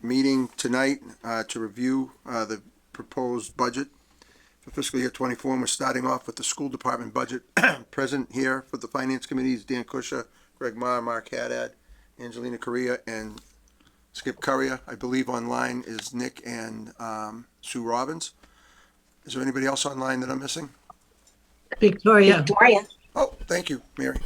meeting tonight to review the proposed budget for fiscal year 24. And we're starting off with the school department budget. Present here for the finance committee is Dan Kusha, Greg Marr, Mark Haddad, Angelina Correa, and Skip Currier. I believe online is Nick and Sue Robbins. Is there anybody else online that I'm missing? Victoria. Oh, thank you, Mary.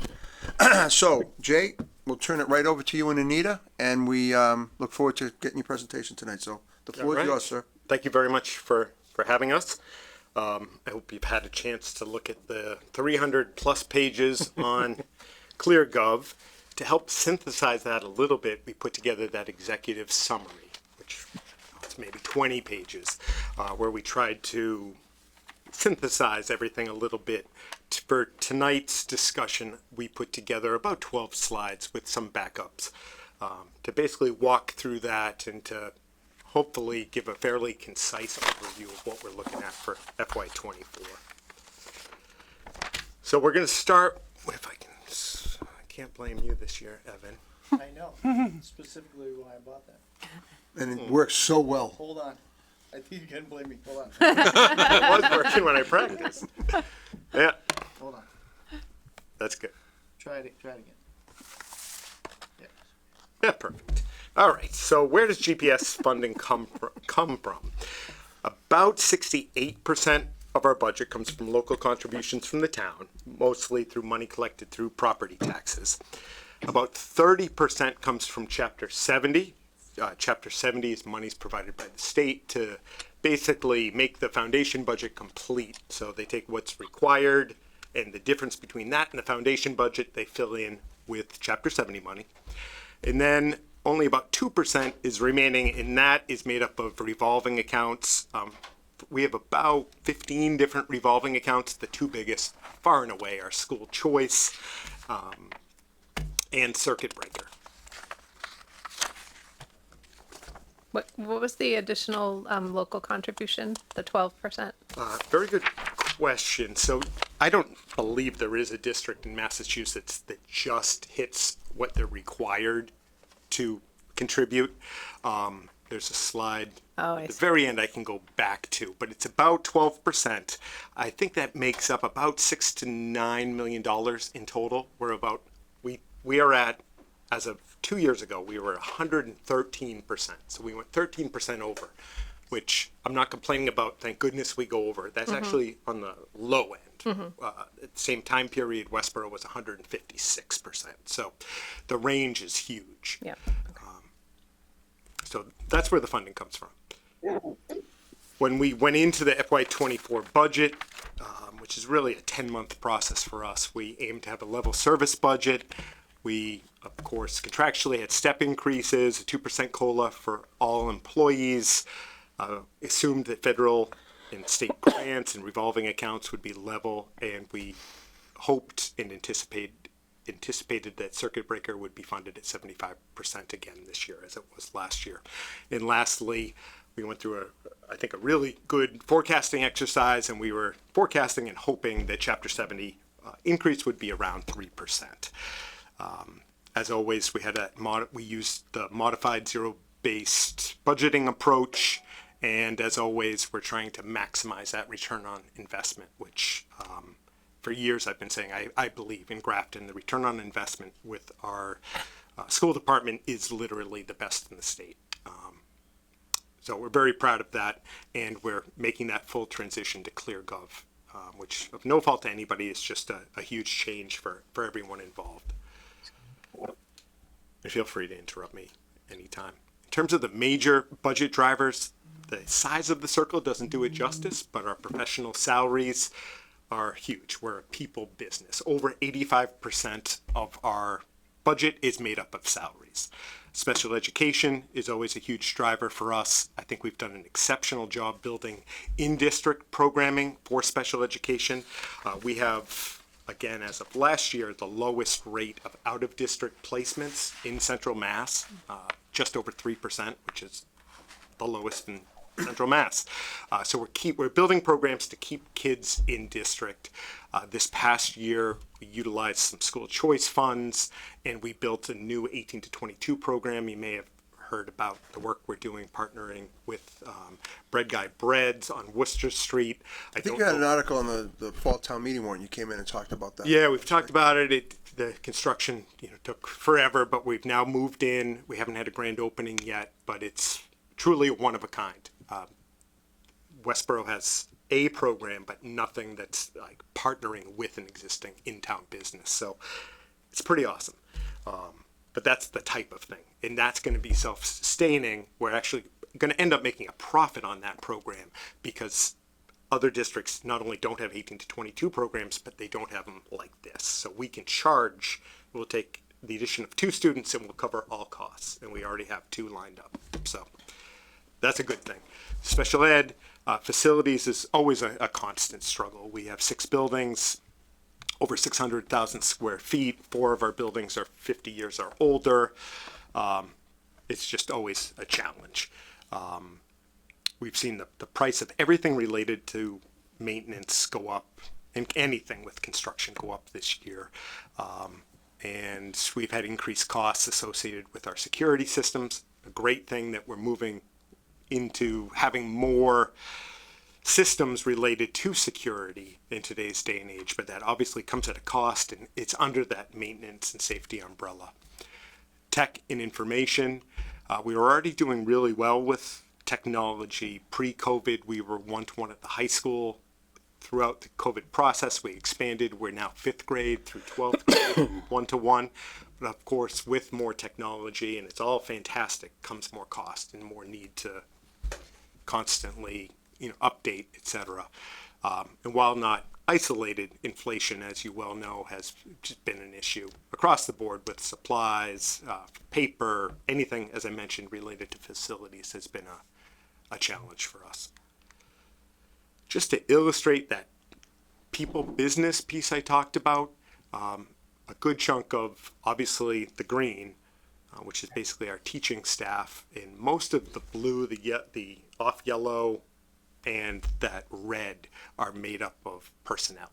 So, Jay, we'll turn it right over to you and Anita, and we look forward to getting your presentation tonight. So the floor is yours, sir. Thank you very much for having us. I hope you've had a chance to look at the 300 plus pages on ClearGov. To help synthesize that a little bit, we put together that executive summary, which is maybe 20 pages, where we tried to synthesize everything a little bit. For tonight's discussion, we put together about 12 slides with some backups to basically walk through that and to hopefully give a fairly concise overview of what we're looking at for FY24. So we're going to start, if I can't blame you this year, Evan. I know, specifically why I bought that. And it works so well. Hold on. I think you can blame me. Hold on. It was working when I practiced. Yeah, Hold on. that's good. Try it again. Yeah. Yeah, perfect. All right. So where does GPS funding come from? About 68% of our budget comes from local contributions from the town, mostly through money collected through property taxes. About 30% comes from Chapter 70. Chapter 70 is monies provided by the state to basically make the foundation budget complete. So they take what's required and the difference between that and the foundation budget, they fill in with Chapter 70 money. And then only about 2% is remaining, and that is made up of revolving accounts. We have about 15 different revolving accounts. The two biggest, far and away, are school choice and circuit breaker. What was the additional local contribution, the 12%? Very good question. So I don't believe there is a district in Massachusetts that just hits what they're required to contribute. There's a slide at the very end I can go back to, but it's about 12%. I think that makes up about $6 to $9 million in total. We are at, as of 2 years ago, we were 113%. So we went 13% over, which I'm not complaining about. Thank goodness we go over. That's actually on the low end. At the same time period, Westboro was 156%. So the range is huge. Yeah. So that's where the funding comes from. When we went into the FY24 budget, which is really a 10-month process for us, we aimed to have a level service budget. We, of course, contractually had step increases, a 2% COLA for all employees, assumed that federal and state grants and revolving accounts would be level, and we hoped and anticipated that circuit breaker would be funded at 75% again this year as it was last year. And lastly, we went through I think a really good forecasting exercise, and we were forecasting and hoping that Chapter 70 increase would be around 3%. As always, we used the modified zero-based budgeting approach, and as always, we're trying to maximize that return on investment, which for years I've been saying I believe in Grafton, the return on investment with our school department is literally the best in the state. So we're very proud of that, and we're making that full transition to ClearGov, which of no fault to anybody is just a huge change for everyone involved. And feel free to interrupt me anytime. In terms of the major budget drivers, the size of the circle doesn't do it justice, but our professional salaries are huge. We're a people business. Over 85% of our budget is made up of salaries. Special education is always a huge driver for us. I think we've done an exceptional job building in-district programming for special education. We have, again, as of last year, the lowest rate of out-of-district placements in Central Mass, just over 3%, which is the lowest in Central Mass. So we're building programs to keep kids in district. This past year, we utilized some school choice funds, and we built a new 18 to 22 program. You may have heard about the work we're doing partnering with Bread Guy Breads on Worcester Street. I think you had an article on the fall town meeting warrant. You came in and talked about that. Yeah, we've talked about it. The construction, took forever, but we've now moved in. We haven't had a grand opening yet, but it's truly one of a kind. Westboro has a program, but nothing that's like partnering with an existing in-town business. So it's pretty awesome. But that's the type of thing, and that's going to be self-sustaining. We're actually going to end up making a profit on that program because other districts not only don't have 18 to 22 programs, but they don't have them like this. So we can charge, we'll take the addition of 2 students and we'll cover all costs. And we already have 2 lined up. So that's a good thing. Special ed facilities is always a constant struggle. We have 6 buildings, over 600,000 square feet. 4 of our buildings are 50 years or older. It's just always a challenge. We've seen the price of everything related to maintenance go up, and anything with construction go up this year. And we've had increased costs associated with our security systems. A great thing that we're moving into having more systems related to security in today's day and age, but that obviously comes at a cost, and it's under that maintenance and safety umbrella. Tech and information, we were already doing really well with technology. Pre-COVID, we were 1-to-1 at the high school. Throughout the COVID process, we expanded. We're now 5th grade through 12th grade, 1-to-1. But of course, with more technology, and it's all fantastic, comes more cost and more need to constantly, update, etc. And while not isolated, inflation, as you well know, has just been an issue across the board with supplies, paper, anything, as I mentioned, related to facilities has been a challenge for us. Just to illustrate that people business piece I talked about, a good chunk of obviously the green, which is basically our teaching staff, and most of the blue, the off yellow, and that red are made up of personnel.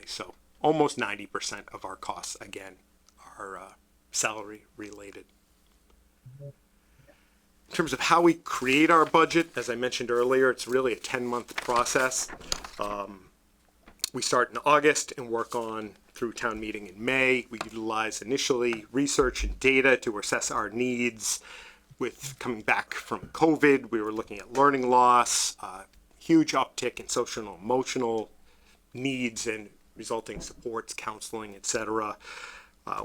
So almost 90% of our costs, again, are salary related. In terms of how we create our budget, as I mentioned earlier, it's really a 10-month process. We start in August and work on through town meeting in May. We utilize initially research and data to assess our needs. With coming back from COVID, we were looking at learning loss, huge uptick in social and emotional needs and resulting supports, counseling, etc.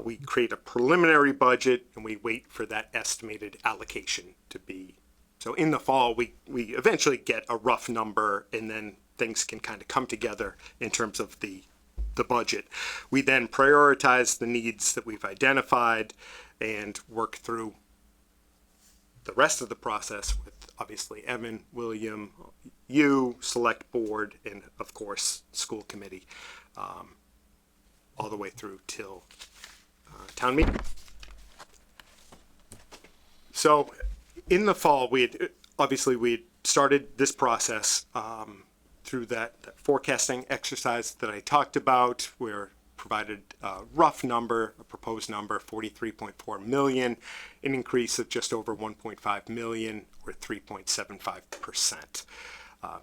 We create a preliminary budget and we wait for that estimated allocation to be. So in the fall, we eventually get a rough number, and then things can kind of come together in terms of the budget. We then prioritize the needs that we've identified and work through the rest of the process with obviously Evan, William, you, select board, and of course school committee, all the way through till town meeting. So in the fall, we had started this process through that forecasting exercise that I talked about. We're provided a rough number, a proposed number, 43.4 million, an increase of just over 1.5 million, or 3.75%.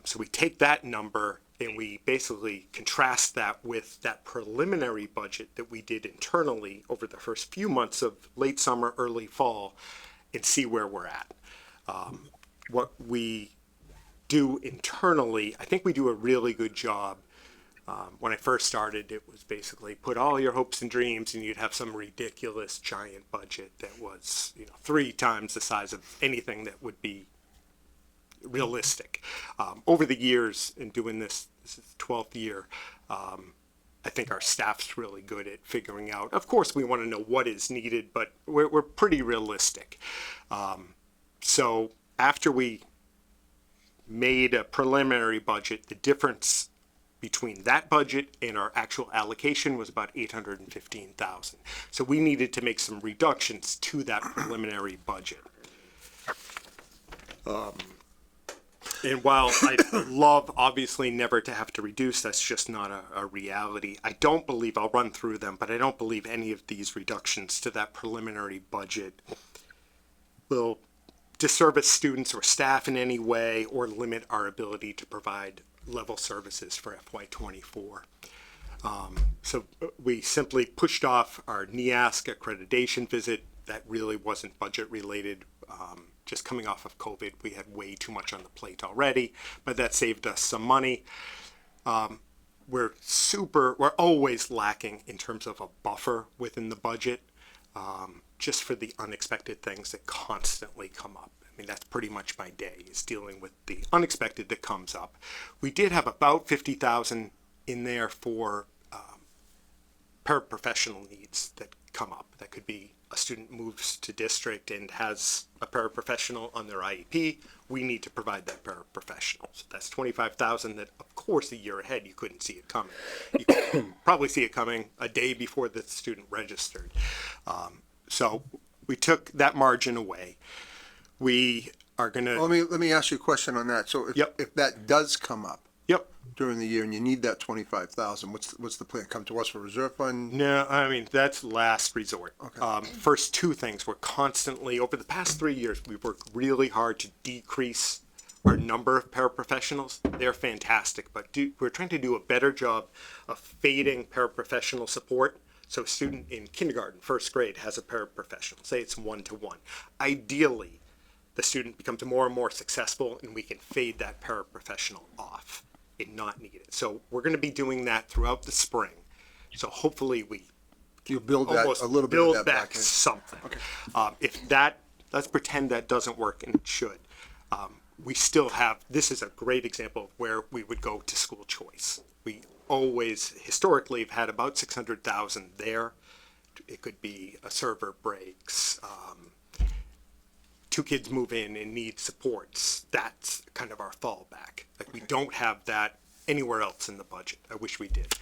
So we take that number and we basically contrast that with that preliminary budget that we did internally over the first few months of late summer, early fall, and see where we're at. What we do internally, I think we do a really good job. When I first started, it was basically put all your hopes and dreams and you'd have some ridiculous giant budget that was 3 times the size of anything that would be realistic. Over the years in doing this is the 12th year, I think our staff's really good at figuring out. Of course, we want to know what is needed, but we're pretty realistic. So after we made a preliminary budget, the difference between that budget and our actual allocation was about $815,000. So we needed to make some reductions to that preliminary budget. And while I love, obviously, never to have to reduce, that's just not a reality. I don't believe, I'll run through them, but I don't believe any of these reductions to that preliminary budget will disservice students or staff in any way or limit our ability to provide level services for FY24. So we simply pushed off our NEASC accreditation visit. That really wasn't budget related. Just coming off of COVID, we had way too much on the plate already, but that saved us some money. We're always lacking in terms of a buffer within the budget, just for the unexpected things that constantly come up. I mean, that's pretty much my day, is dealing with the unexpected that comes up. We did have about 50,000 in there for paraprofessional needs that come up. That could be a student moves to district and has a paraprofessional on their IEP. We need to provide that paraprofessional. So that's 25,000 that, of course, a year ahead, you couldn't see it coming. You could probably see it coming a day before the student registered. So we took that margin away. We are going to... Let me ask you a question on that. So if that does come up during the year and you need that 25,000, what's the plan? Come to us for reserve fund? No, I mean, that's last resort. Okay. First two things, we're constantly, over the past 3 years, we've worked really hard to decrease our number of paraprofessionals. They're fantastic, but we're trying to do a better job of fading paraprofessional support. So a student in kindergarten, first grade, has a paraprofessional. Say it's 1-to-1. Ideally, the student becomes more and more successful and we can fade that paraprofessional off and not need it. So we're going to be doing that throughout the spring. So hopefully You build that almost a little bit build of that back back in. something. Okay. If that, let's pretend that doesn't work, and it should. We still have, this is a great example of where we would go to school choice. We always historically have had about 600,000 there. It could be a server breaks, two kids move in and need supports. That's kind of our fallback. Like, we don't have that anywhere else in the budget. I wish we did.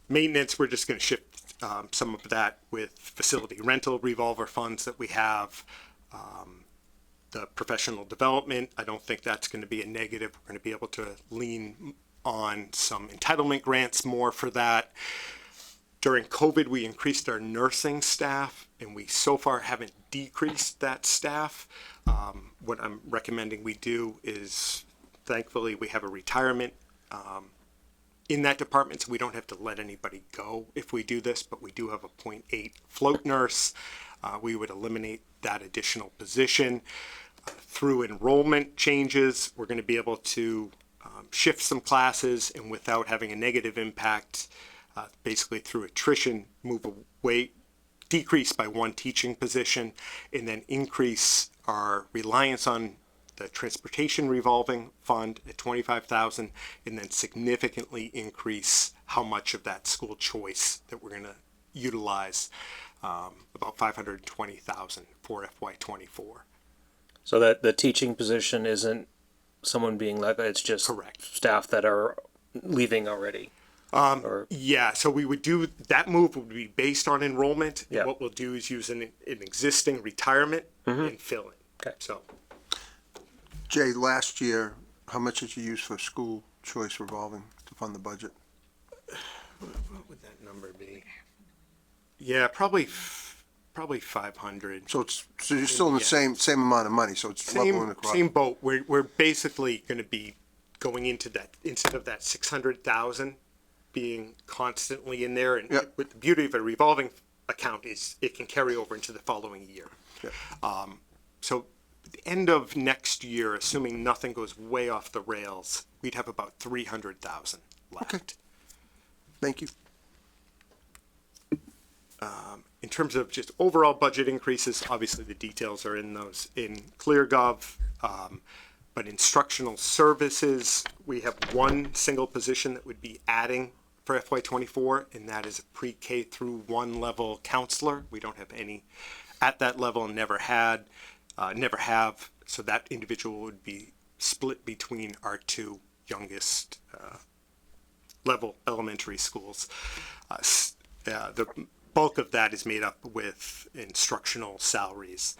Maintenance, we're just going to shift some of that with facility rental revolver funds that we have. The professional development, I don't think that's going to be a negative. We're going to be able to lean on some entitlement grants more for that. During COVID, we increased our nursing staff, and we so far haven't decreased that staff. What I'm recommending we do is, thankfully, we have a retirement in that department, so we don't have to let anybody go if we do this, but we do have a 0.8 float nurse. We would eliminate that additional position. Through enrollment changes, we're going to be able to shift some classes and without having a negative impact, basically through attrition, move away, decrease by one teaching position, and then increase our reliance on the transportation revolving fund at 25,000, and then significantly increase how much of that school choice that we're going to utilize, about 520,000 for FY24. So that the teaching position isn't someone being let go, it's just Correct. staff that are leaving already. Yeah, so we would do, that move would be based on enrollment. Yeah. And what we'll do is use an existing retirement and fill it. Okay. So Jay, last year, how much did you use for school choice revolving to fund the budget? what would that number be? Yeah, probably 500. So you're still in the Yeah. same amount of money, so it's leveling Same, across. same boat. We're basically going to be going into that, instead of that 600,000 being constantly in there. And Yep. with the beauty of a revolving account is it can carry over into the following year. Yep. So at the end of next year, assuming nothing goes way off the rails, we'd have about 300,000 left. Okay. Thank you. In terms of just overall budget increases, obviously the details are in those in ClearGov. But instructional services, we have one single position that would be adding for FY24, and that is a pre-K through 1 level counselor. We don't have any at that level and never have. So that individual would be split between our two youngest level elementary schools. The bulk of that is made up with instructional salaries.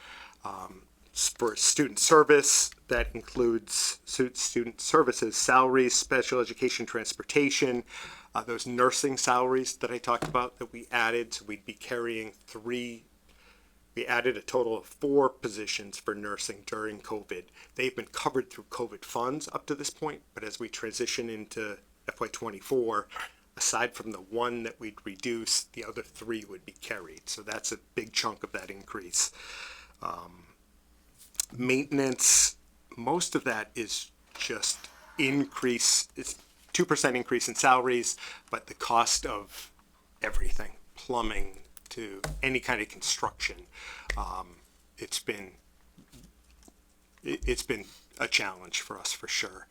For student service, that includes student services, salaries, special education, transportation, those nursing salaries that I talked about that we added. So we'd be carrying 3 We added a total of 4 positions for nursing during COVID. They've been covered through COVID funds up to this point, but as we transition into FY24, aside from the 1 that we'd reduce, the other 3 would be carried. So that's a big chunk of that increase. Maintenance, most of that is just increase. It's 2% increase in salaries, but the cost of everything, plumbing to any kind of construction, it's been a challenge for us for sure.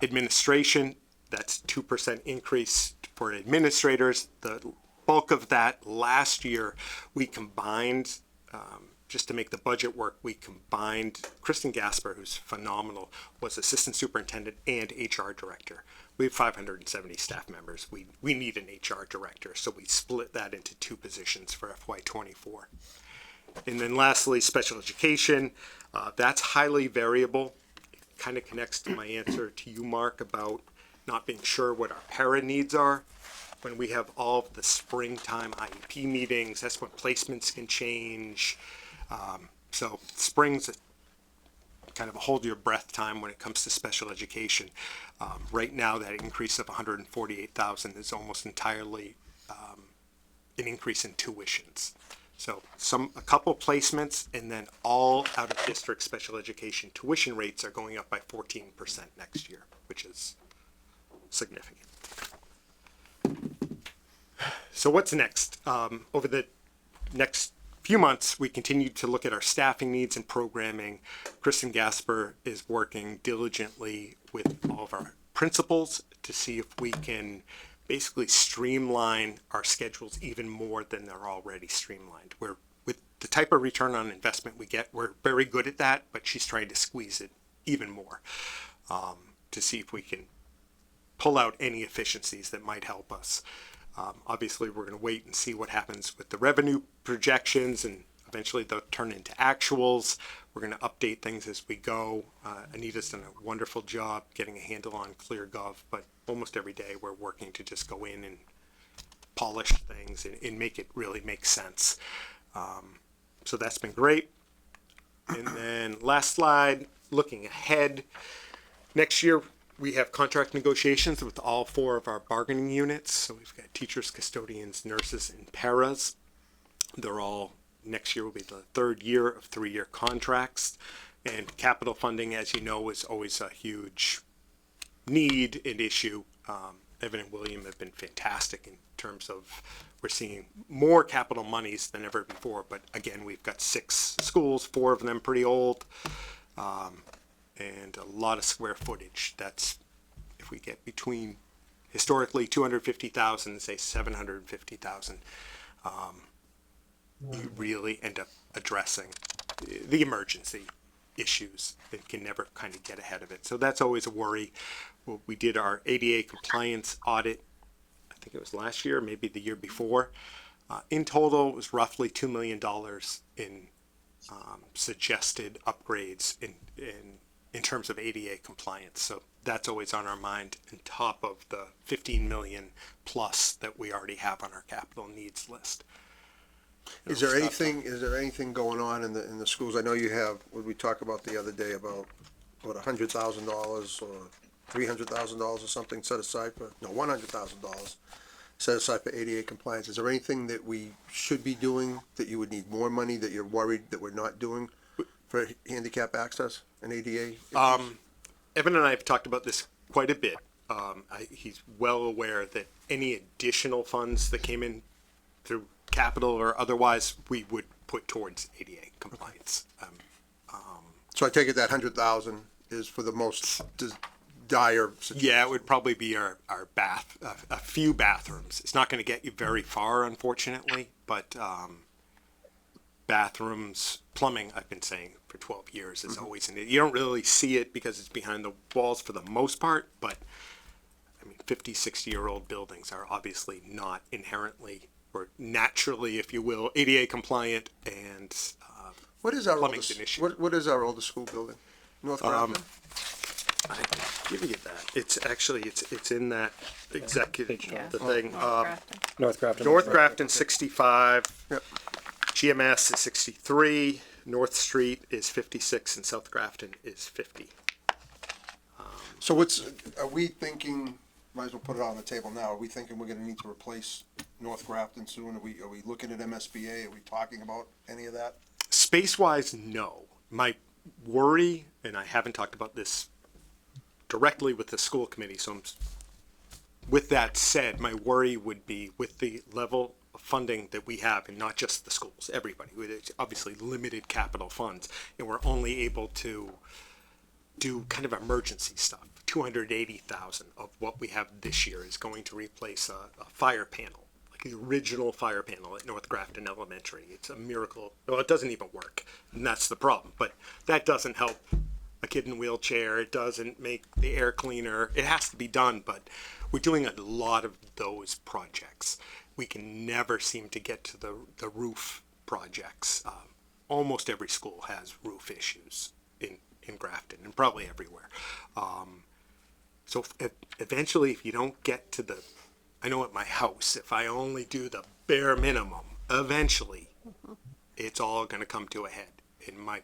Administration, that's 2% increase for administrators. The bulk of that last year, we combined, just to make the budget work, we combined Kristen Gasper, who's phenomenal, was assistant superintendent and HR director. We have 570 staff members. We need an HR director, so we split that into 2 positions for FY24. And then lastly, special education, that's highly variable. It kind of connects to my answer to you, Mark, about not being sure what our para needs are. When we have all of the springtime IEP meetings, that's when placements can change. So spring's kind of a hold your breath time when it comes to special education. Right now, that increase of 148,000 is almost entirely an increase in tuitions. So a couple placements, and then all out of district special education tuition rates are going up by 14% next year, which is significant. So what's next? Over the next few months, we continue to look at our staffing needs and programming. Kristen Gasper is working diligently with all of our principals to see if we can basically streamline our schedules even more than they're already streamlined. We're, with the type of return on investment we get, we're very good at that, but she's trying to squeeze it even more to see if we can pull out any efficiencies that might help us. Obviously, we're going to wait and see what happens with the revenue projections, and eventually they'll turn into actuals. We're going to update things as we go. Anita's done a wonderful job getting a handle on ClearGov, but almost every day we're working to just go in and polish things and make it really make sense. So that's been great. And then last slide, looking ahead. Next year, we have contract negotiations with all 4 of our bargaining units. So we've got teachers, custodians, nurses, and paras. They're all, next year will be the 3rd year of 3-year contracts. And capital funding, as you know, is always a huge need and issue. Evan and William have been fantastic in terms of we're seeing more capital monies than ever before. But again, we've got 6 schools, 4 of them pretty old. And a lot of square footage. That's, if we get between historically 250,000 and say 750,000, you really end up addressing the emergency issues and can never kind of get ahead of it. So that's always a worry. Well, we did our ADA compliance audit, I think it was last year, maybe the year before. In total, it was roughly $2 million in suggested upgrades in terms of ADA compliance. So that's always on our mind, on top of the 15 million plus that we already have on our capital needs list. Is there anything going on in the schools? I know you have, what we talked about the other day about, what, $100,000 or $300,000 or something set aside for, no, $100,000 set aside for ADA compliance. Is there anything that we should be doing that you would need more money, that you're worried that we're not doing for handicap access and ADA? Evan and I have talked about this quite a bit. He's well aware that any additional funds that came in through capital or otherwise, we would put towards ADA compliance. So I take it that 100,000 is for the most dire situation? Yeah, it would probably be our a few bathrooms. It's not going to get you very far, unfortunately, but bathrooms, plumbing, I've been saying for 12 years is always in it. You don't really see it because it's behind the walls for the most part, but I mean, 50, 60-year-old buildings are obviously not inherently or naturally, if you will, ADA compliant, and What is our plumbing's oldest, an issue. what is our oldest school building? North Grafton? I can give you that. It's actually, it's in that executive, Yeah. the thing. Grafton. North Grafton. North Grafton, 65. Yep. GMS is 63, North Street is 56, and South Grafton is 50. So are we thinking, might as well put it on the table now, are we thinking we're gonna need to replace North Grafton soon? Are we looking at MSBA? Are we talking about any of that? Space-wise, no. My worry, and I haven't talked about this directly with the school committee, so with that said, my worry would be with the level of funding that we have, and not just the schools, everybody, with obviously limited capital funds, and we're only able to do kind of emergency stuff. 280,000 of what we have this year is going to replace a fire panel, like the original fire panel at North Grafton Elementary. It's a miracle. Well, it doesn't even work, and that's the problem. But that doesn't help a kid in a wheelchair. It doesn't make the air cleaner. It has to be done, but we're doing a lot of those projects. We can never seem to get to the roof projects. Almost every school has roof issues in Grafton, and probably everywhere. So eventually, if you don't get to I know at my house, if I only do the bare minimum, eventually it's all going to come to a head. And my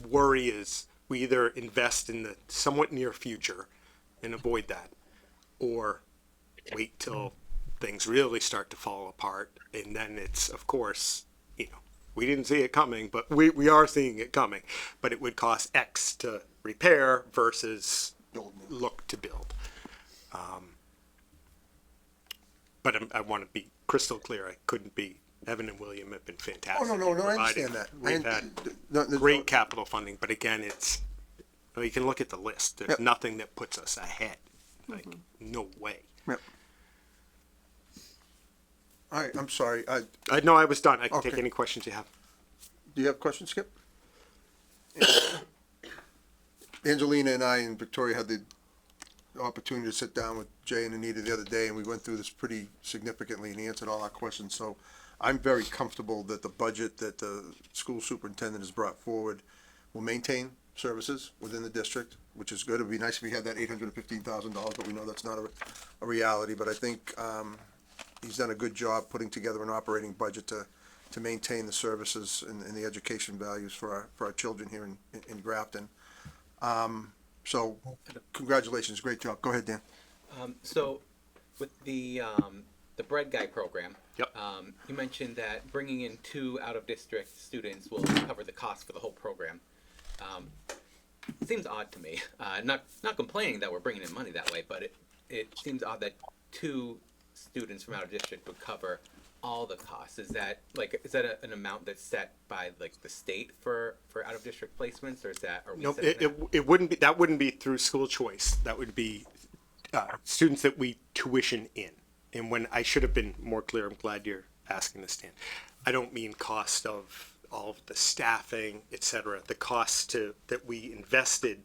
worry is we either invest in the somewhat near future and avoid that, or wait till things really start to fall apart. And then it's, of course, we didn't see it coming, but we are seeing it coming. But it would cost X to repair versus look to build. But I want to be crystal clear. I couldn't be. Evan and William have been fantastic. Oh, no, in I providing understand that. We've had great capital funding, but again, you can look at the list. There's nothing that puts us ahead. Like, no way. Yep. All right, I'm sorry. I know I was done. I can Okay. take any questions you have. Do you have questions, Skip? Angelina and I and Victoria had the opportunity to sit down with Jay and Anita the other day, and we went through this pretty significantly, and he answered all our questions. So I'm very comfortable that the budget that the school superintendent has brought forward will maintain services within the district, which is good. It'd be nice if we had that $815,000, but we know that's not a reality. But I think he's done a good job putting together an operating budget to maintain the services and the education values for our children here in Grafton. So congratulations, great job. Go ahead, Dan. So with the bread guy program, Yep. you mentioned that bringing in 2 out-of-district students will cover the cost for the whole program. It seems odd to me. Not complaining that we're bringing in money that way, but it seems odd that 2 students from out of district would cover all the costs. Is that an amount that's set by like the state for out of district placements, or is that? Are we No, setting that? it wouldn't be. That wouldn't be through school choice. That would be students that we tuition in. And when I should have been more clear, I'm glad you're asking this, Dan. I don't mean cost of all of the staffing, et cetera. The costs that we invested,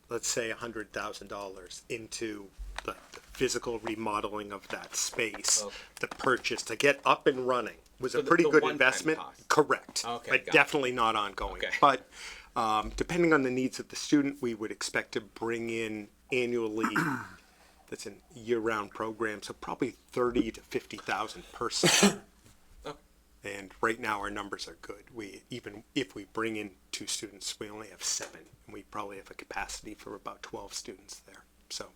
let's say $100,000 into the physical remodeling of that space, Okay. the purchase to get up and running was So a pretty the good one-time investment. cost. Correct. Okay, But got it. definitely not ongoing. Okay. But depending on the needs of the student, we would expect to bring in annually. That's a year-round program, so probably 30 to 50,000 per student. Okay. And right now our numbers are good. Even if we bring in 2 students, we only have 7, and we probably have a capacity for about 12 students there. So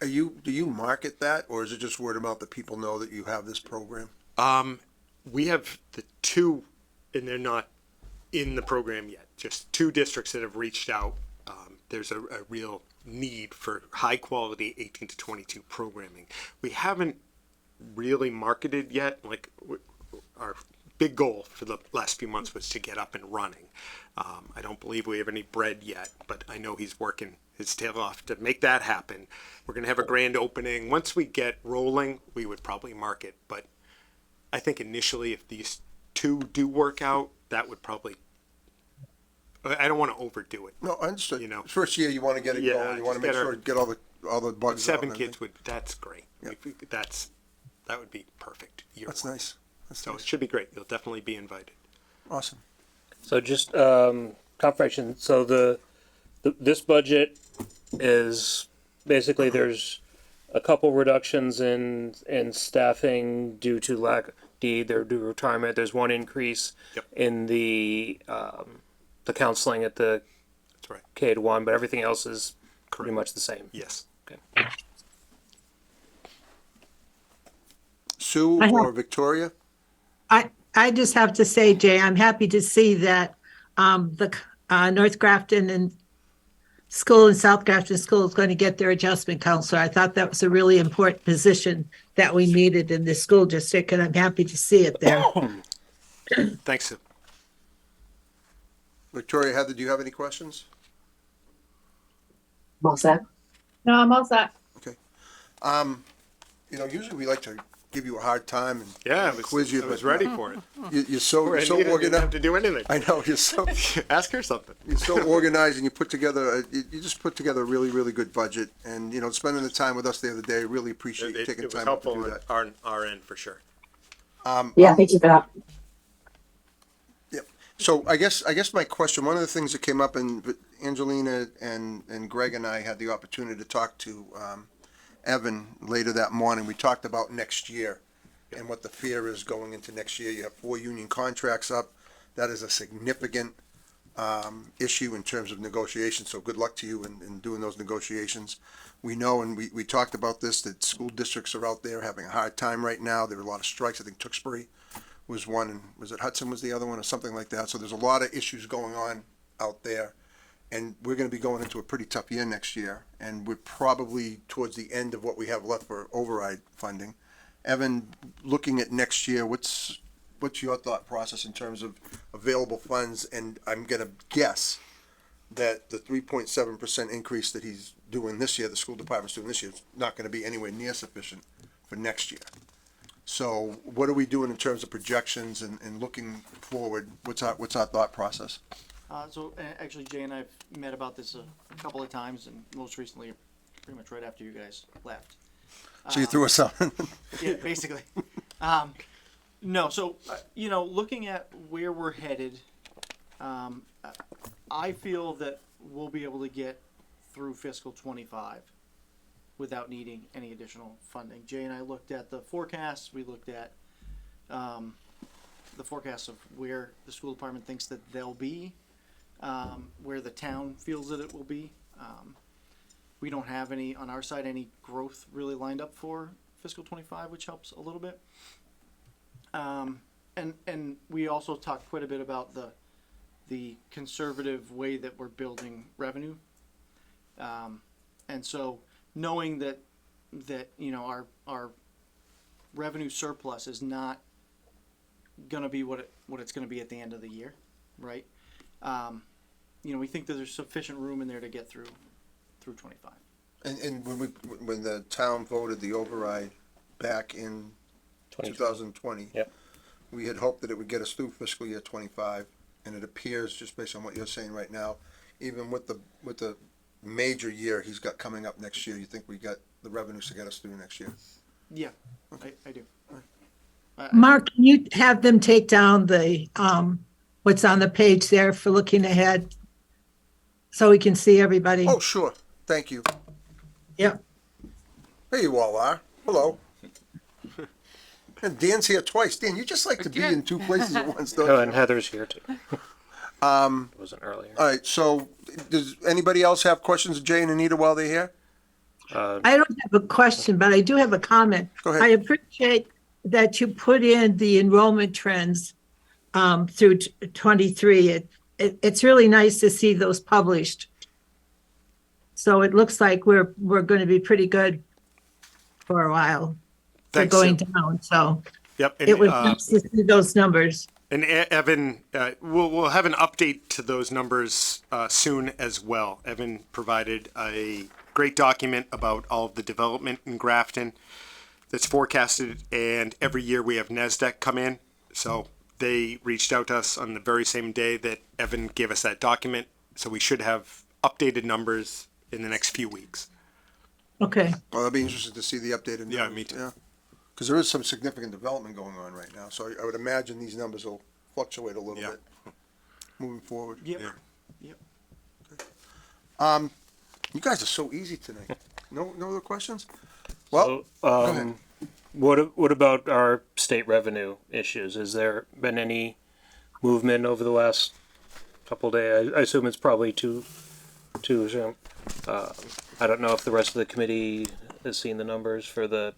Do you market that, or is it just word of mouth that people know that you have this program? we have the 2, and they're not in the program yet. Just 2 districts that have reached out. There's a real need for high quality 18 to 22 programming. We haven't really marketed yet. Like our big goal for the last few months was to get up and running. I don't believe we have any bread yet, but I know he's working his tail off to make that happen. We're going to have a grand opening. Once we get rolling, we would probably market. But I think initially, if these 2 do work out, that would probably. I don't want to overdo it. No, I understood. You know. First year, you want to get it Yeah, going. You want to just make get sure our- to get all the bugs out 7 and kids everything. that's great. Yep. That would be perfect. That's nice. That's So it nice. should be great. You'll definitely be invited. Awesome. So just confirmation. So this budget is basically there's a couple reductions in staffing due to need, they're due retirement. There's one increase Yep. in the counseling at the That's right. K-1, but everything else is pretty Correct. much the same. Yes. Okay. Sue I have- or Victoria? I just have to say, Jay, I'm happy to see that the North Grafton and School and South Grafton School is going to get their adjustment counselor. I thought that was a really important position that we needed in this school district, and I'm happy to see it there. Thanks, Sue. Victoria, Heather, do you have any questions? All set. No, I'm all set. Usually we like to give you a hard time and Yeah, quiz you, I was but ready for it. you're so Randy, so I didn't have organized. to do anything. I know you're so Ask her something. you're so organized, and you put together you just put together a really really good budget. And spending the time with us the other day, really appreciate you It taking was time out to helpful do on that. our end for sure. Yeah, thank you for that. Yep. So I guess my question, one of the things that came up, and Angelina and Greg and I had the opportunity to talk to Evan later that morning. We talked about next year and what the fear is going into next year. You have 4 union contracts up. That is a significant issue in terms of negotiations. So good luck to you in doing those negotiations. We know, and we talked about this, that school districts are out there having a hard time right now. There are a lot of strikes. I think Tewksbury was one, and was it Hudson was the other one, or something like that. So there's a lot of issues going on out there. And we're going to be going into a pretty tough year next year, and we're probably towards the end of what we have left for override funding. Evan, looking at next year, what's your thought process in terms of available funds? And I'm going to guess that the 3.7% increase that he's doing this year, the school department's doing this year, is not going to be anywhere near sufficient for next year. So what are we doing in terms of projections and looking forward? What's our thought process? Actually, Jay and I've met about this a couple of times, and most recently, pretty much right after you guys left. So you threw us something. Yeah, basically. No, so looking at where we're headed, I feel that we'll be able to get through fiscal 25 without needing any additional funding. Jay and I looked at the forecasts. We looked at the forecasts of where the school department thinks that they'll be, where the town feels that it will be. We don't have any, on our side, any growth really lined up for fiscal 25, which helps a little bit. And we also talked quite a bit about the conservative way that we're building revenue. And so knowing that our revenue surplus is not gonna be what it's gonna be at the end of the year, right? We think that there's sufficient room in there to get through 25. And when the town voted the override back in 2020, Yep. we had hoped that it would get us through fiscal year 25, and it appears, just based on what you're saying right now, even with the major year he's got coming up next year, you think we got the revenues to get us through next year? Yeah, I do. Mark, can you have them take down the, what's on the page there for looking ahead? So we can see everybody. Oh, sure. Thank you. Yep. There you all are. Hello. And Dan's here twice. Dan, you just like to be in 2 places at once, don't Oh, you? and Heather's here too. Wasn't earlier. All right, so does anybody else have questions of Jay and Anita while they're here? I don't have a question, but I do have a comment. Go ahead. I appreciate that you put in the enrollment trends through 23. It's really nice to see those published. So it looks like we're going to be pretty good for a while. They're Thanks, going Sue. down, so Yep. And, it was nice to see those numbers. And Evan, we'll have an update to those numbers soon as well. Evan provided a great document about all of the development in Grafton that's forecasted, and every year we have NASDAQ come in. So they reached out to us on the very same day that Evan gave us that document. So we should have updated numbers in the next few weeks. Okay. Well, I'll be interested to see the updated numbers. Yeah, me too. Yeah. Because there is some significant development going on right now, so I would imagine these numbers will fluctuate a little Yeah. bit moving forward. Yep. Yeah. Yep. You guys are so easy tonight. No other questions? Well, So, go ahead. what about our state revenue issues. Has there been any movement over the last couple of days? I assume it's probably too soon. I don't know if the rest of the committee has seen the numbers for the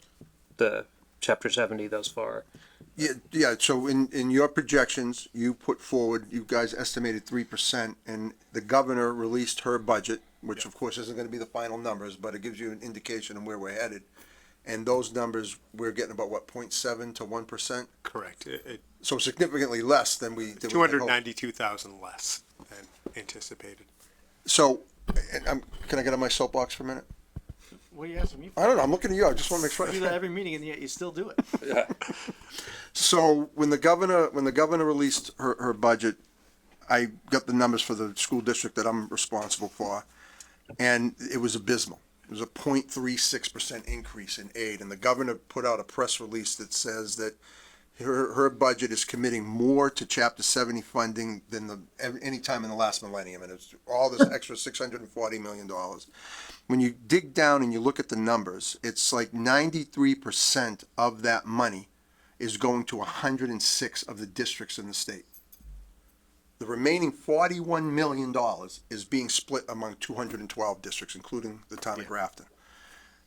chapter 70 thus far. Yeah, so in your projections, you put forward, you guys estimated 3%, and the governor released her budget, which of course isn't gonna be the final numbers, but it gives you an indication of where we're headed. And those numbers, we're getting about what, 0.7 to 1%? Correct. So significantly less than we. 292,000 less than anticipated. So, and can I get on my soapbox for a minute? What are you asking me for? I don't know, I'm looking at you, I just wanna make sure. You do that every meeting and yet you still do it. So when the governor released her budget, I got the numbers for the school district that I'm responsible for, and it was abysmal. It was a 0.36% increase in aid, and the governor put out a press release that says that her budget is committing more to Chapter 70 funding than any time in the last millennium, and it's all this extra $640 million. When you dig down and you look at the numbers, it's like 93% of that money is going to 106 of the districts in the state. The remaining $41 million is being split among 212 districts, including the town of Grafton.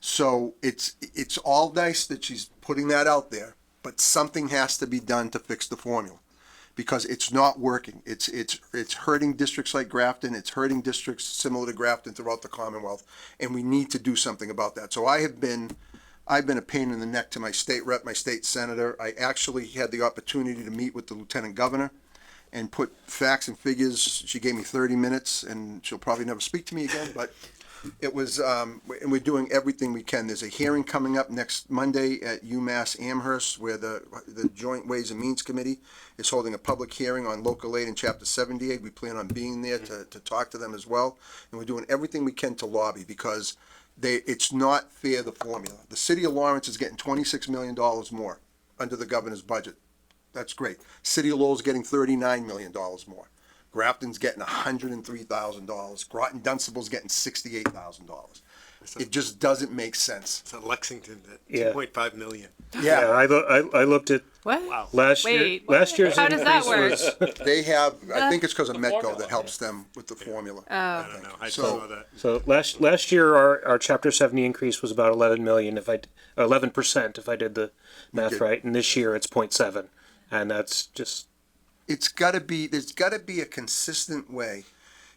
So it's all nice that she's putting that out there, but something has to be done to fix the formula, because it's not working. It's hurting districts like Grafton. It's hurting districts similar to Grafton throughout the Commonwealth, and we need to do something about that. So I've been a pain in the neck to my state rep, my state senator. I actually had the opportunity to meet with the lieutenant governor and put facts and figures. She gave me 30 minutes, and she'll probably never speak to me again, but it was, and we're doing everything we can. There's a hearing coming up next Monday at UMass Amherst, where the Joint Ways and Means Committee is holding a public hearing on local aid in Chapter 78. We plan on being there to talk to them as well, and we're doing everything we can to lobby, because it's not fair, the formula. The city of Lawrence is getting $26 million more under the governor's budget. That's great. City of Lowell's getting $39 million more. Grafton's getting $103,000. Groton Dunstable's getting $68,000. It just doesn't make sense. So Lexington at Yeah. 2.5 million. Yeah, I looked at What? Wow. last Wait, year's how does that increase work? was They have, I think it's because of Metco that helps them with the formula. I don't know. I just So- saw that. so last year our chapter 70 increase was about 11 million 11% if I did the math did. right, and this year it's 0.7, and that's just There's gotta be a consistent way.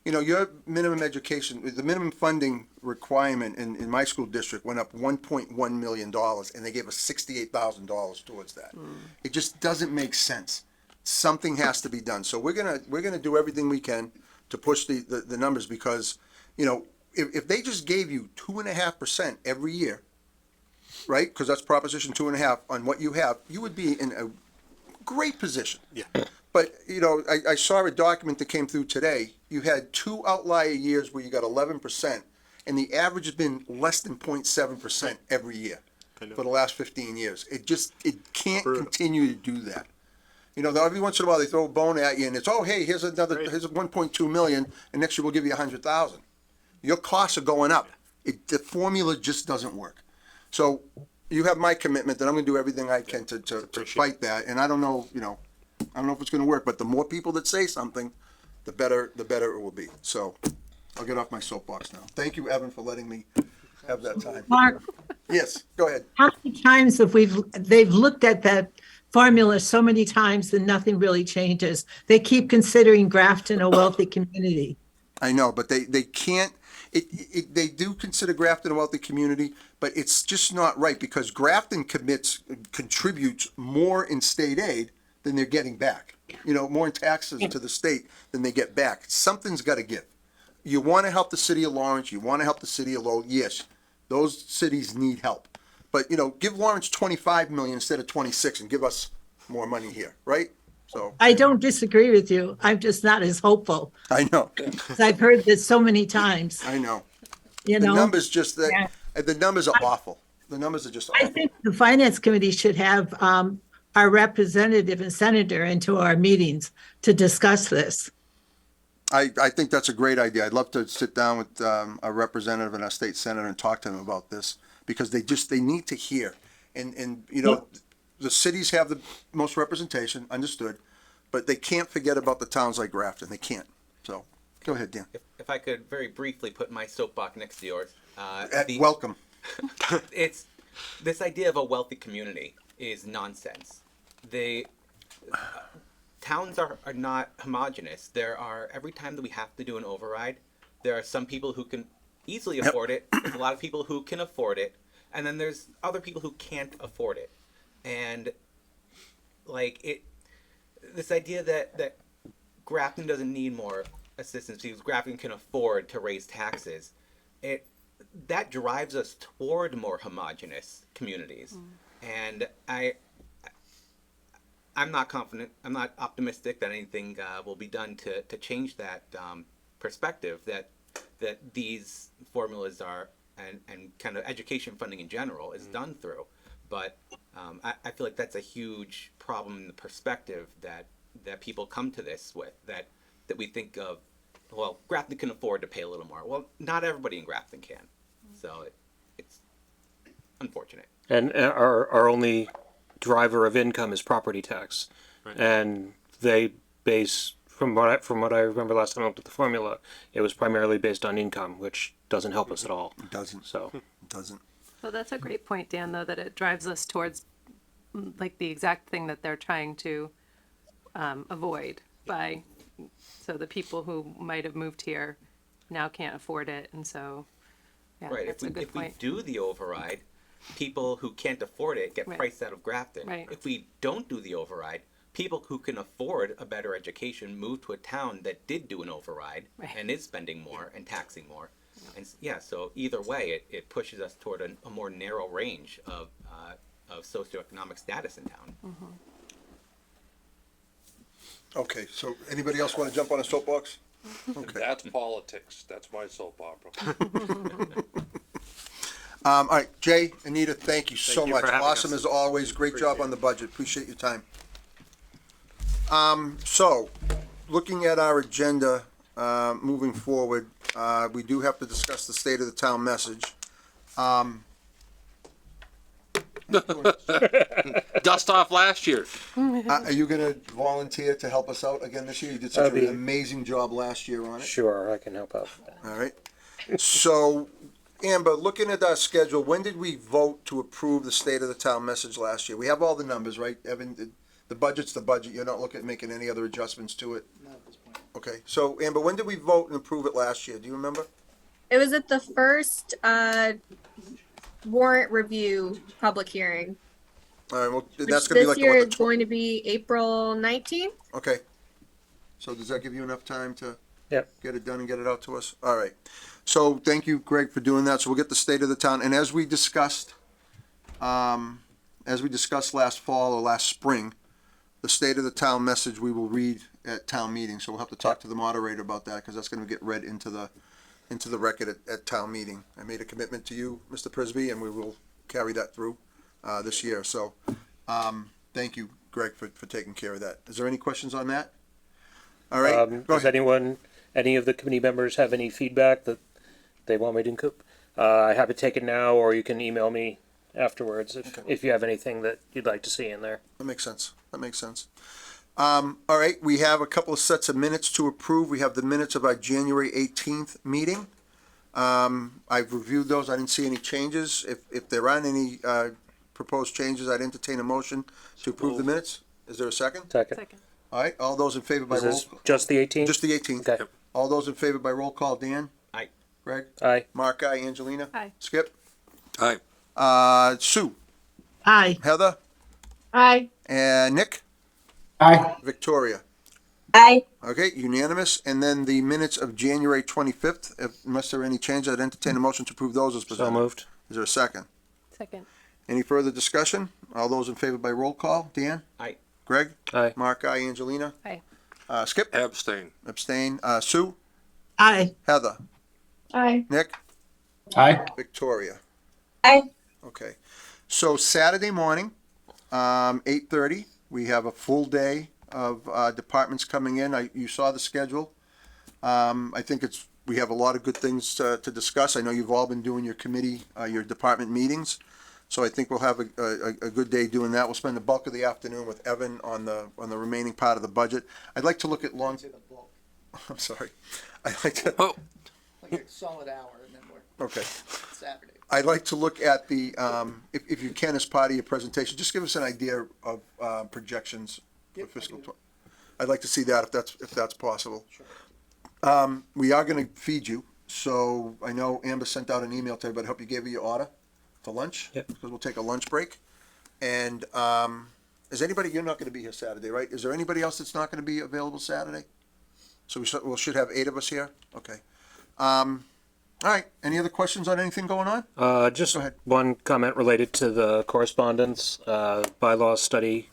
You know, your minimum education, the minimum funding requirement in my school district went up $1.1 million, and they gave us $68,000 towards that. It just doesn't make sense. Something has to be done. So we're gonna do everything we can to push the numbers, because, you know, if they just gave you 2.5% every year, right? Because that's Proposition 2.5 on what you have, you would be in a great position. Yeah. But, you know, I saw a document that came through today. You had 2 outlier years where you got 11%, and the average has been less than 0.7% every year for the last 15 years. It can't Brutal. continue to do that. You know, every once in a while they throw a bone at you, and it's, oh, hey, here's 1.2 million, and next year we'll give you 100,000. Your costs are going up. The formula just doesn't work. So you have my commitment that I'm gonna do everything I can to fight that, and I don't know, you know, I don't know if it's gonna work, but the more people that say something, the better it will be. So I'll get off my soapbox now. Thank you, Evan, for letting me have that time. Mark, Yes, go ahead. how many times they've looked at that formula so many times and nothing really changes? They keep considering Grafton a wealthy community. I know, but they can't, they do consider Grafton a wealthy community, but it's just not right, because Grafton contributes more in state aid than they're getting back. You know, more in taxes to the state than they get back. Something's gotta give. You wanna help the city of Lawrence, you wanna help the city of Lowell, yes, those cities need help. But, you know, give Lawrence 25 million instead of 26 and give us more money here, right? So, I don't disagree with you. I'm just not as hopeful. I know, 'Cause I've heard this so many times, I know. you The know? numbers just, Yeah. the numbers are awful. The numbers are just I awful. think the finance committee should have our representative and senator into our meetings to discuss this. I think that's a great idea. I'd love to sit down with a representative and a state senator and talk to them about this, because they need to hear. And you know, the cities have the most representation, understood, but they can't forget about the towns like Grafton. They can't. So, go ahead, Dan. If I could very briefly put my soapbox next to yours, Welcome. it's this idea of a wealthy community is nonsense. Towns are not homogenous. There are, every time that we have to do an override, there are some people who can easily afford it. There's a lot of people who can afford it, and then there's other people who can't afford it. And this idea that Grafton doesn't need more assistance because Grafton can afford to raise taxes, that drives us toward more homogenous communities. And I'm not confident, I'm not optimistic that anything will be done to change that perspective that these formulas are and kind of education funding in general is done through. But I feel like that's a huge problem in the perspective that people come to this with, that we think of, well, Grafton can afford to pay a little more. Well, not everybody in Grafton can. So it's unfortunate. And our only driver of income is property tax. Right. And they base, from what I remember last time I looked at the formula, it was primarily based on income, which doesn't help us at all. It doesn't. So, It doesn't. Well, that's a great point, Dan, though, that it drives us towards like the exact thing that they're trying to avoid by, so the people who might have moved here now can't afford it. And so, yeah, Right. that's a good If we point. do the override, people who can't afford it get Right. priced out of Grafton. Right. If we don't do the override, people who can afford a better education move to a town that did do an override Right. and is spending more and taxing more. And yeah, so either way, it pushes us toward a more narrow range of socioeconomic status in town. Okay, so anybody else want to jump on a soapbox? Okay. That's politics. That's my soap opera. All right, Jay, Anita, thank you so you much. for having Awesome us. as always. Great job Appreciate on the budget. Appreciate your time. So, looking at our agenda, moving forward, we do have to discuss the state of the town message. Dust off last year. Are you gonna volunteer to help us out again this year? You did such That'd an be- amazing job last year on it. sure, I can help out with that. All right. So, Amber, looking at our schedule, when did we vote to approve the state of the town message last year? We have all the numbers, right? Evan, the budget's the budget. You're not looking at making any other adjustments to it? Not at this point. Okay. So, Amber, when did we vote and approve it last year? Do you remember? It was at the first warrant review public hearing. All right. Well, Which that's gonna be this like year about is going to be April 19th. Okay. So does that give you enough time to Yep. get it done and get it out to us? All right. So thank you, Greg, for doing that. So we'll get the state of the town. And as we discussed last fall or last spring, the state of the town message we will read at town meeting. So we'll have to talk to the moderator about that because that's going to get read into the record at town meeting. I made a commitment to you, Mr. Prisby, and we will carry that through this year. So thank you, Greg, for taking care of that. Is there any questions on that? All right. Go Does ahead. any of the committee members have any feedback that they want me to include? I have it taken now, or you can email me afterwards if you have anything that you'd like to see in there. That makes sense. All right, we have a couple of sets of minutes to approve. We have the minutes of our January 18th meeting. I've reviewed those. I didn't see any changes. If there aren't any proposed changes, I'd entertain a motion to approve the minutes. Is there a second? Second. All right, all those in favor by Is roll? this just the 18th? Just the 18th. Okay. All those in favor by roll call, Dan? Aye. Greg? Aye. Mark, aye. Angelina? Aye. Skip? Aye. Sue? Aye. Heather? Aye. And Nick? Aye. Victoria? Aye. Okay, unanimous. And then the minutes of January 25th, unless there are any changes, I'd entertain a motion to approve those as So presented. moved. Is there a second? Second. Any further discussion? All those in favor by roll call? Dan? Aye. Greg? Aye. Mark, aye. Angelina? Aye. Skip? Abstain. Abstain. Sue? Aye. Heather? Aye. Nick? Aye. Victoria? Aye. Okay. So Saturday morning, 8:30, we have a full day of departments coming in. You saw the schedule. I think we have a lot of good things to discuss. I know you've all been doing your committee, your department meetings. So I think we'll have a good day doing that. We'll spend the bulk of the afternoon with Evan on the remaining part of the budget. I'd like to look at long, I'm sorry. I'd like to, Oh, Like a solid hour and then we're okay. Saturday. I'd like to look at the, if you can, as part of your presentation, just give us an idea of, projections for fiscal I'd like to see that if that's possible. Sure. We are gonna feed you, so I know Amber sent out an email to everybody. Hope you gave her your order for lunch. Yep. Because we'll take a lunch break. And, is anybody, you're not gonna be here Saturday, right? Is there anybody else that's not gonna be available Saturday? So we should have 8 of us here? Okay. All right, any other questions on anything going on? Just Go ahead. one comment related to the correspondence. Bylaw study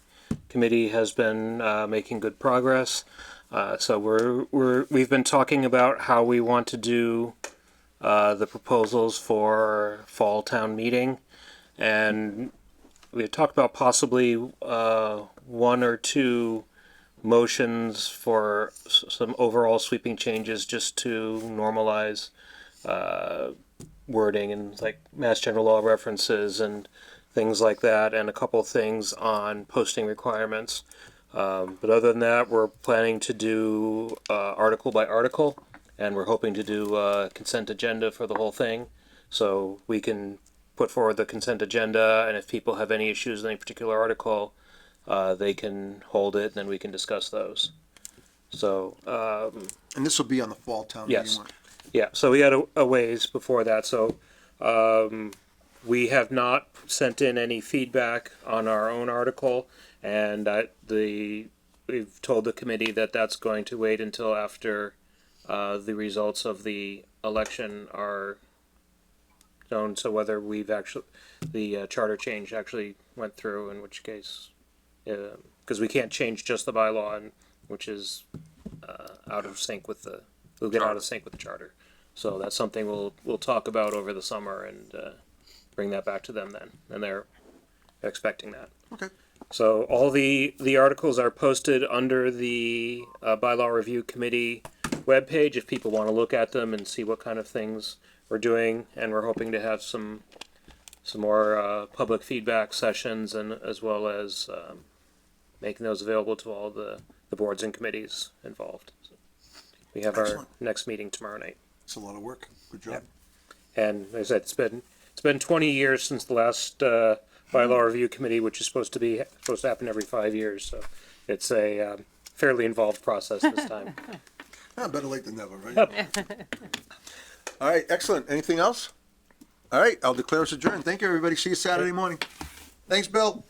committee has been making good progress. So we've been talking about how we want to do the proposals for fall town meeting, and we had talked about possibly 1 or 2 motions for some overall sweeping changes just to normalize wording and like Mass General Law references and things like that, and a couple things on posting requirements. But other than that, we're planning to do article by article, and we're hoping to do a consent agenda for the whole thing, so we can put forward the consent agenda, and if people have any issues in any particular article, they can hold it, and then we can discuss those. So, And this will be on the fall town meeting. Yes. warrant. yeah, so we had a ways before that, so we have not sent in any feedback on our own article, and we've told the committee that that's going to wait until after the results of the election are known, so whether the charter change actually went through, in which case, because we can't change just the bylaw, which is out of sync with we'll get out of sync with the charter. So that's something we'll talk about over the summer and bring that back to them then, and they're expecting that. Okay. So all the articles are posted under the bylaw review committee webpage if people want to look at them and see what kind of things we're doing, and we're hoping to have some more public feedback sessions, and as well as making those available to all the boards and committees involved. So we have Excellent. our next meeting tomorrow night. It's a lot of work. Good job. Yep. And like I said, it's been 20 years since the last bylaw review committee, which is supposed to happen every 5 years. So it's a fairly involved process this time. Better late than never, right? All right, excellent. Anything else? All right, I'll declare us adjourned. Thank you, everybody. See you Saturday morning. Thanks, Bill.